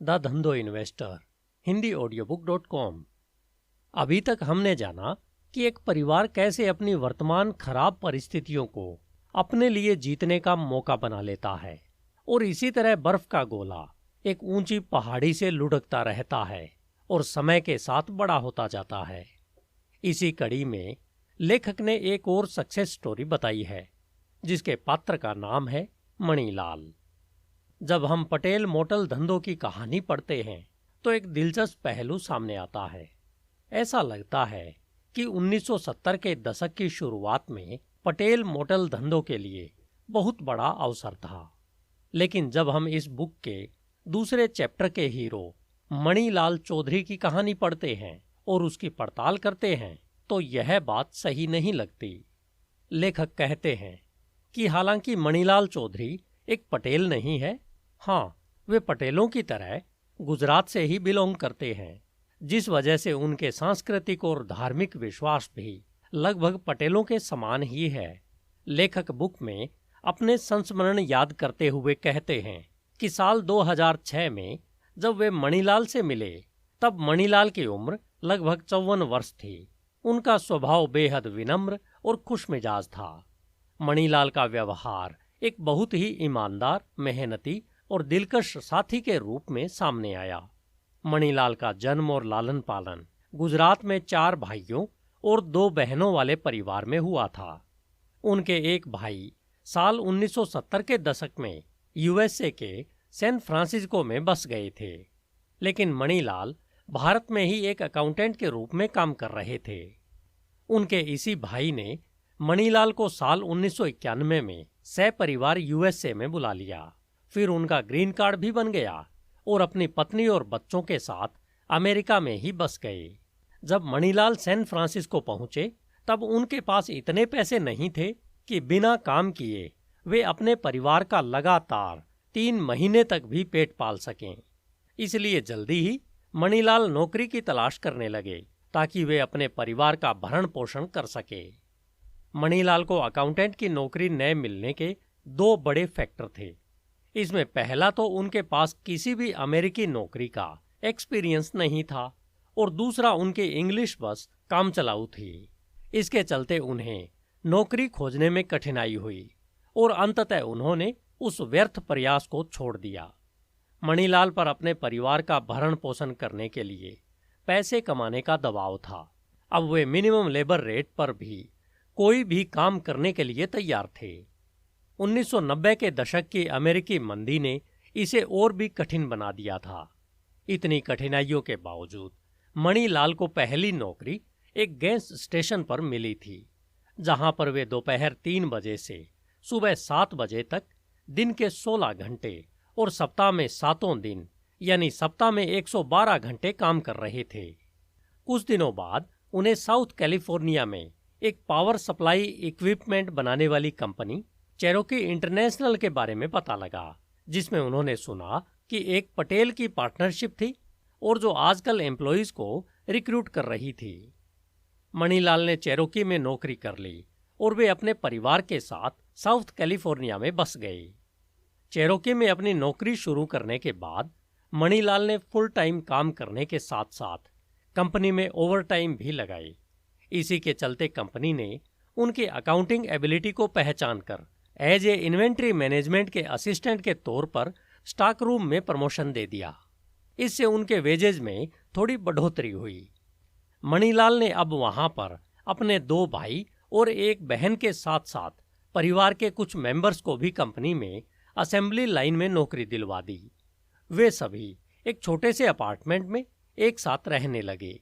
The धंधो investor, HindiAudiobook.com। अभी तक हमने जाना कि एक परिवार कैसे अपनी वर्तमान खराब परिस्थितियों को अपने लिए जीतने का मौका बना लेता है और इसी तरह बर्फ का गोला एक ऊंची पहाड़ी से लुढ़कता रहता है और समय के साथ बड़ा होता जाता है। इसी कड़ी में लेखक ने एक और सक्सेस स्टोरी बताई है जिसके पात्र का नाम है मणिलाल। जब हम पटेल मोटल धंधों की कहानी पढ़ते हैं तो एक दिलचस्प पहलू सामने आता है। ऐसा लगता है कि 1970 के दशक की शुरुआत में पटेल मोटल धंधों के लिए बहुत बड़ा अवसर था, लेकिन जब हम इस बुक के दूसरे चैप्टर के हीरो मणिलाल चौधरी की कहानी पढ़ते हैं और उसकी पड़ताल करते हैं तो यह बात सही नहीं लगती। लेखक कहते हैं कि हालांकि मणिलाल चौधरी एक पटेल नहीं है, हाँ, वे पटेलों की तरह गुजरात से ही बिलोंग करते हैं, जिस वजह से उनके सांस्कृतिक और धार्मिक विश्वास भी लगभग पटेलों के समान ही है। लेखक बुक में अपने संस्मरण याद करते हुए कहते हैं कि साल 2006 में जब वे मणिलाल से मिले तब मणिलाल की उम्र लगभग 54 वर्ष थी। उनका स्वभाव बेहद विनम्र और खुशमिजाज था। मणिलाल का व्यवहार एक बहुत ही ईमानदार, मेहनती और दिलकश साथी के रूप में सामने आया। मणिलाल का जन्म और लालन पालन गुजरात में 4 भाइयों और 2 बहनों वाले परिवार में हुआ था। उनके एक भाई साल 1970 के दशक में यूएसए के सैन फ्रांसिस्को में बस गए थे, लेकिन मणिलाल भारत में ही एक अकाउंटेंट के रूप में काम कर रहे थे। उनके इसी भाई ने मणिलाल को साल 1991 में सपरिवार यूएसए में बुला लिया। फिर उनका ग्रीन कार्ड भी बन गया और अपनी पत्नी और बच्चों के साथ अमेरिका में ही बस गए। जब मणिलाल सैन फ्रांसिस्को पहुंचे तब उनके पास इतने पैसे नहीं थे कि बिना काम किए वे अपने परिवार का लगातार 3 महीने तक भी पेट पाल सकें। इसलिए जल्दी ही मणिलाल नौकरी की तलाश करने लगे ताकि वे अपने परिवार का भरण पोषण कर सके। मणिलाल को अकाउंटेंट की नौकरी न मिलने के 2 बड़े फैक्टर थे। इसमें पहला तो उनके पास किसी भी अमेरिकी नौकरी का एक्सपीरियंस नहीं था और दूसरा उनकी इंग्लिश बस कामचलाऊ थी। इसके चलते उन्हें नौकरी खोजने में कठिनाई हुई और अंततः उन्होंने उस व्यर्थ प्रयास को छोड़ दिया। मणिलाल पर अपने परिवार का भरण पोषण करने के लिए पैसे कमाने का दबाव था। अब वे मिनिमम लेबर रेट पर भी कोई भी काम करने के लिए तैयार थे। 1990 के दशक की अमेरिकी मंदी ने इसे और भी कठिन बना दिया था। इतनी कठिनाइयों के बावजूद मणिलाल को पहली नौकरी एक गैस स्टेशन पर मिली थी, जहां पर वे दोपहर 3 बजे से सुबह 7 बजे तक दिन के 16 घंटे और सप्ताह में 7 दिन यानी सप्ताह में 112 घंटे काम कर रहे थे। कुछ दिनों बाद उन्हें साउथ कैलिफोर्निया में एक पावर सप्लाई इक्विपमेंट बनाने वाली कंपनी चेरोकी इंटरनेशनल के बारे में पता लगा, जिसमें उन्होंने सुना कि एक पटेल की पार्टनरशिप थी और जो आजकल एम्प्लॉइज को रिक्रूट कर रही थी। मणिलाल ने चेरोकी में नौकरी कर ली और वे अपने परिवार के साथ साउथ कैलिफोर्निया में बस गए। चेरोकी में अपनी नौकरी शुरू करने के बाद मणिलाल ने फुल टाइम काम करने के साथ साथ कंपनी में ओवर टाइम भी लगाई। इसी के चलते कंपनी ने उनकी अकाउंटिंग एबिलिटी को पहचान कर एज ए इन्वेंट्री मैनेजमेंट के असिस्टेंट के तौर पर स्टॉक रूम में प्रमोशन दे दिया। इससे उनके वेजेज में थोड़ी बढ़ोतरी हुई। मणिलाल ने अब वहां पर अपने 2 भाई और 1 बहन के साथ साथ परिवार के कुछ मेंबर्स को भी कंपनी में असेंबली लाइन में नौकरी दिलवा दी। वे सभी एक छोटे से अपार्टमेंट में एक साथ रहने लगे।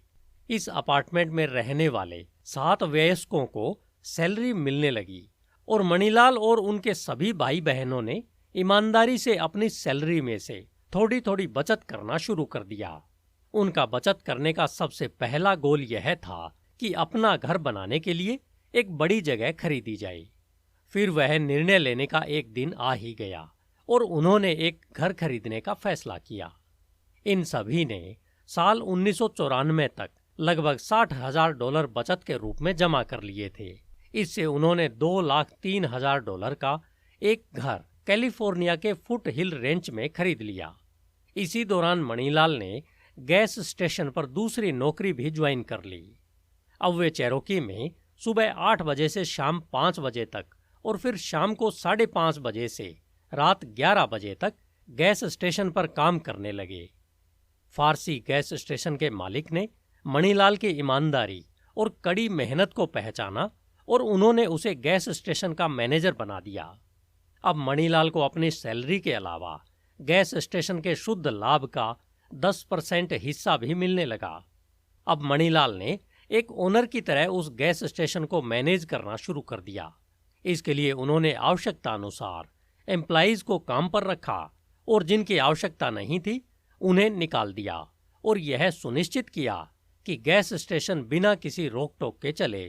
इस अपार्टमेंट में रहने वाले 7 वयस्कों को सैलरी मिलने लगी और मणिलाल और उनके सभी भाई बहनों ने ईमानदारी से अपनी सैलरी में से थोड़ी थोड़ी बचत करना शुरू कर दिया। उनका बचत करने का सबसे पहला गोल यह था कि अपना घर बनाने के लिए एक बड़ी जगह खरीदी जाए। फिर वह निर्णय लेने का एक दिन आ ही गया और उन्होंने एक घर खरीदने का फैसला किया। इन सभी ने साल 1994 तक लगभग $60,000 बचत के रूप में जमा कर लिए थे। इससे उन्होंने $2,03,000 का एक घर कैलिफोर्निया के फुट हिल रेंच में खरीद लिया। इसी दौरान मणिलाल ने गैस स्टेशन पर दूसरी नौकरी भी ज्वाइन कर ली। अब वे चेरोकी में सुबह 8 बजे से शाम 5 बजे तक और फिर शाम को 5:30 बजे से रात 11 बजे तक गैस स्टेशन पर काम करने लगे। फारसी गैस स्टेशन के मालिक ने मणिलाल की ईमानदारी और कड़ी मेहनत को पहचाना और उन्होंने उसे गैस स्टेशन का मैनेजर बना दिया। अब मणिलाल को अपनी सैलरी के अलावा गैस स्टेशन के शुद्ध लाभ का 10% हिस्सा भी मिलने लगा। अब मणिलाल ने एक ओनर की तरह उस गैस स्टेशन को मैनेज करना शुरू कर दिया। इसके लिए उन्होंने आवश्यकता अनुसार एम्प्लॉइज को काम पर रखा और जिनकी आवश्यकता नहीं थी उन्हें निकाल दिया और यह सुनिश्चित किया कि गैस स्टेशन बिना किसी रोक टोक के चले।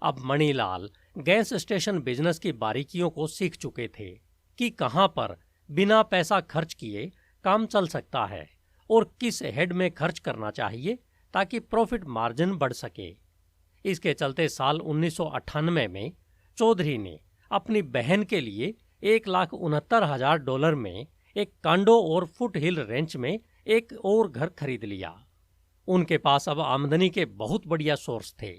अब मणिलाल गैस स्टेशन बिजनेस की बारीकियों को सीख चुके थे कि कहां पर बिना पैसा खर्च किए काम चल सकता है और किस हेड में खर्च करना चाहिए ताकि प्रॉफिट मार्जिन बढ़ सके। इसके चलते साल 1998 में चौधरी ने अपनी बहन के लिए $1,69,000 में एक कांडो और फुट हिल रेंच में एक और घर खरीद लिया। उनके पास अब आमदनी के बहुत बढ़िया सोर्स थे।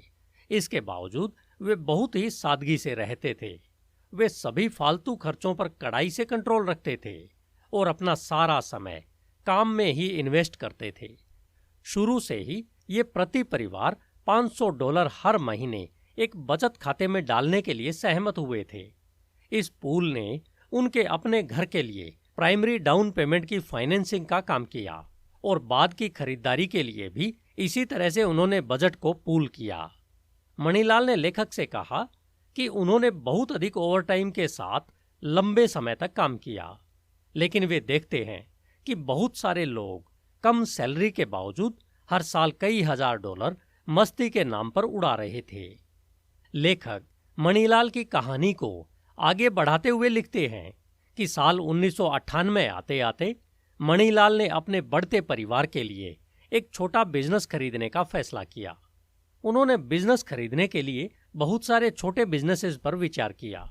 इसके बावजूद वे बहुत ही सादगी से रहते थे। वे सभी फालतू खर्चों पर कड़ाई से कंट्रोल रखते थे और अपना सारा समय काम में ही इन्वेस्ट करते थे। शुरू से ही ये प्रति परिवार $500 हर महीने एक बचत खाते में डालने के लिए सहमत हुए थे। इस पूल ने उनके अपने घर के लिए प्राइमरी डाउन पेमेंट की फाइनेंसिंग का काम किया और बाद की खरीदारी के लिए भी इसी तरह से उन्होंने बजट को पूल किया। मणिलाल ने लेखक से कहा कि उन्होंने बहुत अधिक ओवरटाइम के साथ लंबे समय तक काम किया, लेकिन वे देखते हैं कि बहुत सारे लोग कम सैलरी के बावजूद हर साल कई $1,000 मस्ती के नाम पर उड़ा रहे थे। लेखक मणिलाल की कहानी को आगे बढ़ाते हुए लिखते हैं कि साल 1998 आते आते मणिलाल ने अपने बढ़ते परिवार के लिए एक छोटा बिजनेस खरीदने का फैसला किया। उन्होंने बिजनेस खरीदने के लिए बहुत सारे छोटे बिजनेसेस पर विचार किया।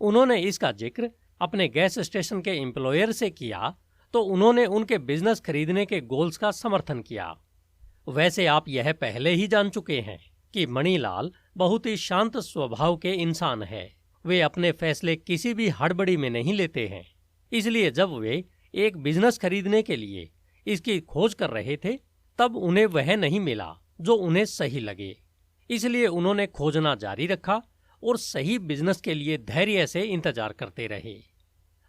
उन्होंने इसका जिक्र अपने गैस स्टेशन के एम्प्लॉयर से किया तो उन्होंने उनके बिजनेस खरीदने के गोल्स का समर्थन किया। वैसे आप यह पहले ही जान चुके हैं कि मणिलाल बहुत ही शांत स्वभाव के इंसान है। वे अपने फैसले किसी भी हड़बड़ी में नहीं लेते हैं। इसलिए जब वे एक बिजनेस खरीदने के लिए इसकी खोज कर रहे थे तब उन्हें वह नहीं मिला जो उन्हें सही लगे। इसलिए उन्होंने खोजना जारी रखा और सही बिजनेस के लिए धैर्य से इंतजार करते रहे।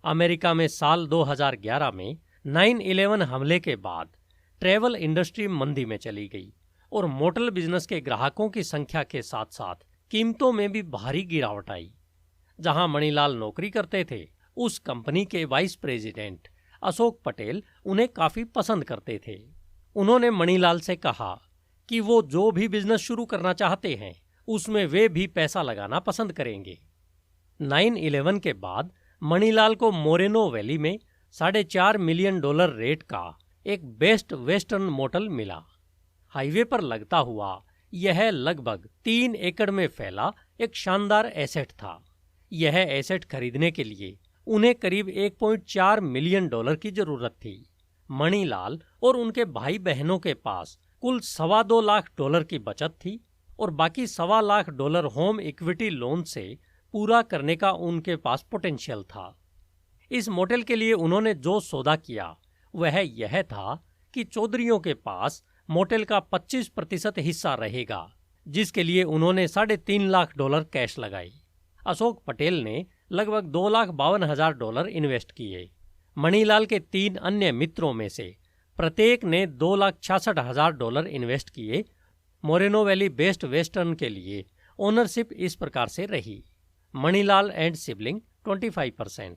अमेरिका में साल 2011 में 9/11 हमले के बाद ट्रैवल इंडस्ट्री मंदी में चली गई और मोटल बिजनेस के ग्राहकों की संख्या के साथ साथ कीमतों में भी भारी गिरावट आई। जहां मणिलाल नौकरी करते थे उस कंपनी के वाइस प्रेसिडेंट अशोक पटेल उन्हें काफी पसंद करते थे। उन्होंने मणिलाल से कहा कि वो जो भी बिजनेस शुरू करना चाहते हैं उसमें वे भी पैसा लगाना पसंद करेंगे। 9/11 के बाद मणिलाल को मोरेनो वैली में $4.5 मिलियन रेट का एक बेस्ट वेस्टर्न मोटल मिला। हाईवे पर लगता हुआ यह लगभग 3 एकड़ में फैला एक शानदार एसेट था। यह एसेट खरीदने के लिए उन्हें करीब $1.4 मिलियन की जरूरत थी। मणिलाल और उनके भाई बहनों के पास कुल $2.25 लाख की बचत थी और बाकी $2.25 लाख होम इक्विटी लोन से पूरा करने का उनके पास पोटेंशियल था। इस मोटेल के लिए उन्होंने जो सौदा किया वह यह था कि चौधरियों के पास मोटेल का 25% हिस्सा रहेगा, जिसके लिए उन्होंने $3.5 लाख कैश लगाए। अशोक पटेल ने लगभग $2,52,000 इन्वेस्ट किए। मणिलाल के 3 अन्य मित्रों में से प्रत्येक ने $2,66,000 इन्वेस्ट किए। मोरेनो वैली बेस्ट वेस्टर्न के लिए ओनरशिप इस प्रकार से रही: Manilal and sibling 25%,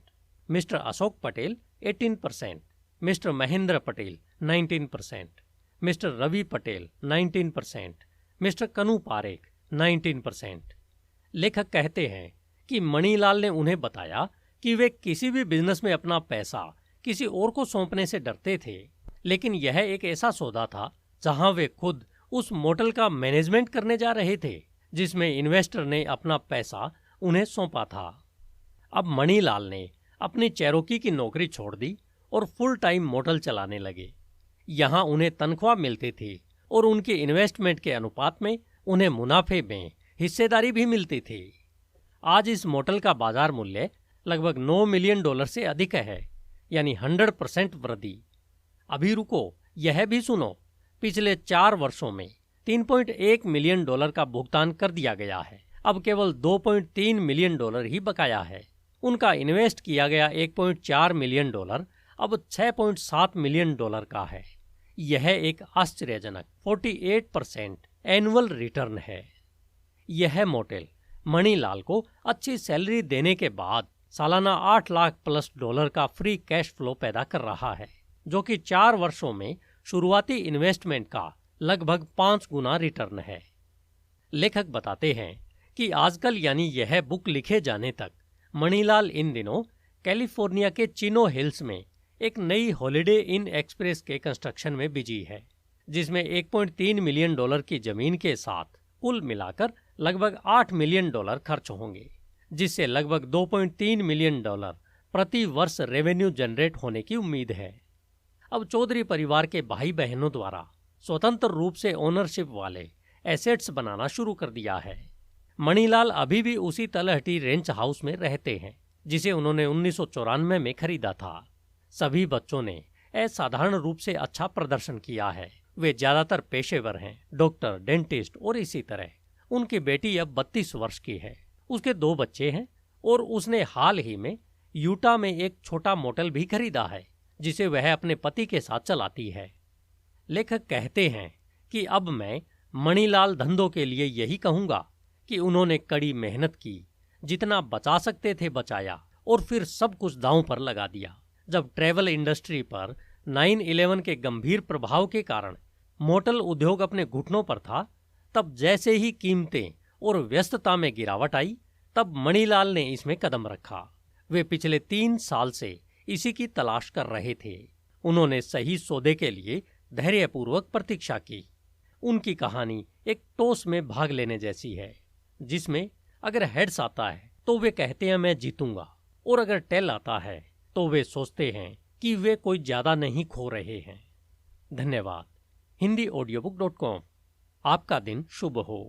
mister Ashok Patel 18%, mister Mahendra Patel 19%, mister Ravi Patel 19%, mister Kanu Parekh 19%। लेखक कहते हैं कि मणिलाल ने उन्हें बताया कि वे किसी भी बिजनेस में अपना पैसा किसी और को सौंपने से डरते थे, लेकिन यह एक ऐसा सौदा था जहां वे खुद उस मोटल का मैनेजमेंट करने जा रहे थे जिसमें इन्वेस्टर ने अपना पैसा उन्हें सौंपा था। अब मणिलाल ने अपनी चेरोकी की नौकरी छोड़ दी और फुल टाइम मोटल चलाने लगे। यहाँ उन्हें तनख्वाह मिलते थे और उनके इन्वेस्टमेंट के अनुपात में उन्हें मुनाफे में हिस्सेदारी भी मिलती थी। आज इस मोटल का बाजार मूल्य लगभग $9 मिलियन से अधिक है, यानी 100% वृद्धि। अभी रुको, यह भी सुनो, पिछले 4 वर्षों में $3.1 मिलियन का भुगतान कर दिया गया है। अब केवल $2.3 मिलियन ही बकाया है। उनका इन्वेस्ट किया गया $1.4 मिलियन अब $6.7 मिलियन का है। यह एक आश्चर्यजनक 48% एनुअल रिटर्न है। यह मोटेल मणिलाल को अच्छी सैलरी देने के बाद सालाना $8 लाख प्लस का फ्री कैश फ्लो पैदा कर रहा है, जो कि 4 वर्षों में शुरुआती इन्वेस्टमेंट का लगभग 5 गुना रिटर्न है। लेखक बताते हैं कि आजकल यानी यह बुक लिखे जाने तक मणिलाल इन दिनों कैलिफोर्निया के चिनो हिल्स में एक नई हॉलिडे इन एक्सप्रेस के कंस्ट्रक्शन में बिजी है, जिसमें $1.3 मिलियन की जमीन के साथ कुल मिलाकर लगभग $8 मिलियन खर्च होंगे, जिससे लगभग $2.3 मिलियन प्रति वर्ष रेवेन्यू जनरेट होने की उम्मीद है। अब चौधरी परिवार के भाई बहनों द्वारा स्वतंत्र रूप से ओनरशिप वाले एसेट्स बनाना शुरू कर दिया है। मणिलाल अभी भी उसी तलहटी रेंच हाउस में रहते हैं जिसे उन्होंने 1994 में खरीदा था। सभी बच्चों ने असाधारण रूप से अच्छा प्रदर्शन किया है। वे ज्यादातर पेशेवर हैं, डॉक्टर, डेंटिस्ट और इसी तरह। उनकी बेटी अब 32 वर्ष की है। उसके 2 बच्चे हैं और उसने हाल ही में यूटा में एक छोटा मोटल भी खरीदा है जिसे वह अपने पति के साथ चलाती है। लेखक कहते हैं कि अब मैं मणिलाल धंधों के लिए यही कहूंगा कि उन्होंने कड़ी मेहनत की, जितना बचा सकते थे बचाया और फिर सब कुछ दांव पर लगा दिया। जब ट्रैवल इंडस्ट्री पर 9/11 के गंभीर प्रभाव के कारण मोटल उद्योग अपने घुटनों पर था, तब जैसे ही कीमतें और व्यस्तता में गिरावट आई, तब मणिलाल ने इसमें कदम रखा। वे पिछले 3 साल से इसी की तलाश कर रहे थे। उन्होंने सही सौदे के लिए धैर्यपूर्वक प्रतीक्षा की। उनकी कहानी एक टॉस में भाग लेने जैसी है, जिसमें अगर हेड्स आता है तो वे कहते हैं मैं जीतूंगा, और अगर टेल आता है तो वे सोचते हैं कि वे कोई ज्यादा नहीं खो रहे हैं। धन्यवाद। HindiAudiobook.com। आपका दिन शुभ हो।